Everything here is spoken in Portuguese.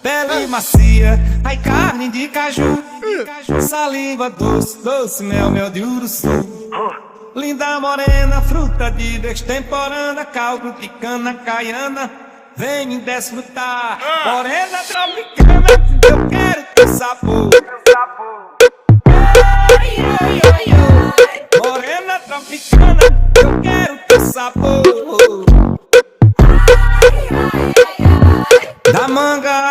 pele macia, ai carne de caju, saliva doce, doce mel, mel de uruçu. Linda morena, fruta de destemporânea, caldo de cana caiana, vem desfrutar. Morena tropicana, eu quero teu sabor. Morena tropicana, eu quero teu sabor. Da manga